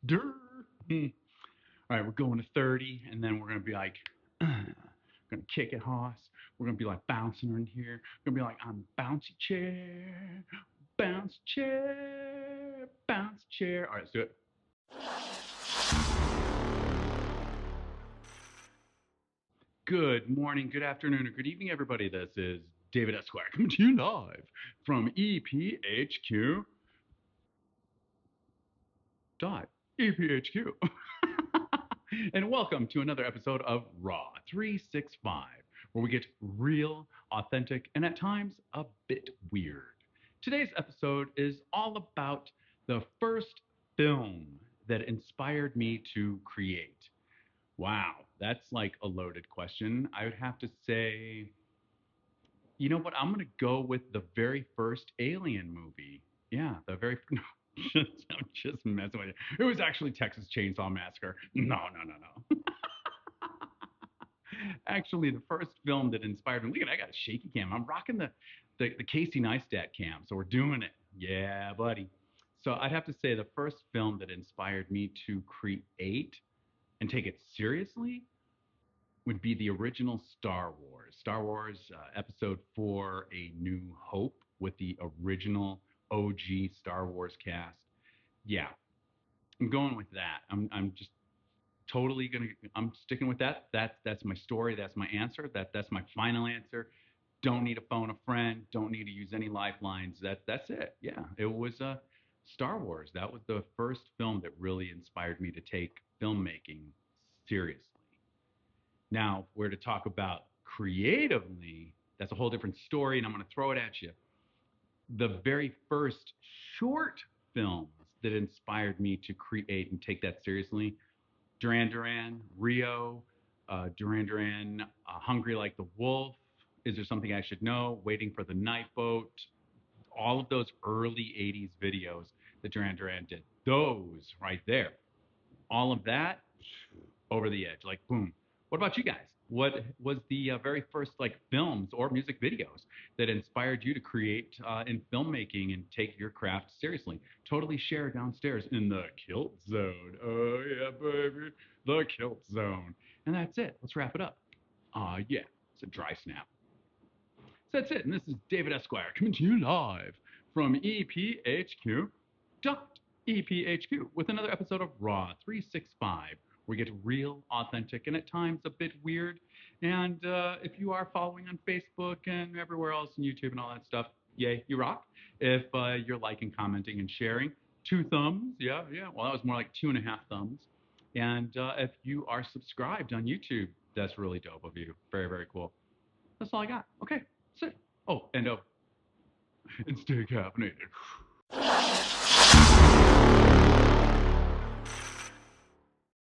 Durr. All right, we're going to 30, and then we're going to be like, going to kick it, Hoss. We're going to be like bouncing in here. We're going to be like, I'm bouncy chair, bounce chair, bounce chair. All right, let's do it. Good morning, good afternoon, or good evening, everybody. This is David Esquire coming to you live from EPHQ. EPHQ. And welcome to another episode of Raw 365, where we get real, authentic, and at times a bit weird. Today's episode is all about the first film that inspired me to create. Wow, that's like a loaded question. I would have to say, you know what? I'm going to go with the very first Alien movie. Yeah, the very no, I'm just messing with you. It was actually Texas Chainsaw Massacre. No, no, no, no. Actually, the first film that inspired me. Look at, I got a shaky cam. I'm rocking the Casey Neistat cam, so we're doing it. Yeah, buddy. So I'd have to say the first film that inspired me to create and take it seriously would be the original Star Wars. Star Wars Episode 4, A New Hope, with the original OG Star Wars cast. Yeah, I'm going with that. I'm just totally I'm sticking with that. That's my story. That's my answer. That's my final answer. Don't need to phone a friend. Don't need to use any lifelines. That's it. Yeah, it was Star Wars. That was the first film that really inspired me to take filmmaking seriously. Now, if we're to talk about creatively, that's a whole different story, and I'm going to throw it at you. The very first short films that inspired me to create and take that seriously: Duran Duran, Rio, Duran Duran, Hungry Like the Wolf, Is There Something I Should Know, Waiting for the Night Boat, all of those early 80s videos that Duran Duran did. Those right there. All of that, over the edge, like boom. What about you guys? What was the very first like films or music videos that inspired you to create in filmmaking and take your craft seriously? Totally share downstairs in the kilt zone. Oh yeah, baby, the kilt zone. And that's it. Let's wrap it up. Yeah, it's a dry snap. So that's it. And this is David Esquire coming to you live from EPHQ. EPHQ with another episode of Raw 365. We get real, authentic, and at times a bit weird. And if you are following on Facebook and everywhere else and YouTube and all that stuff, yay, you rock. If you're liking, commenting, and sharing, 2 thumbs. Yeah, yeah. Well, that was more like 2.5 thumbs. And if you are subscribed on YouTube, that's really dope of you. Very, very cool. That's all I got. Okay, that's it. Oh, and stay caffeinated.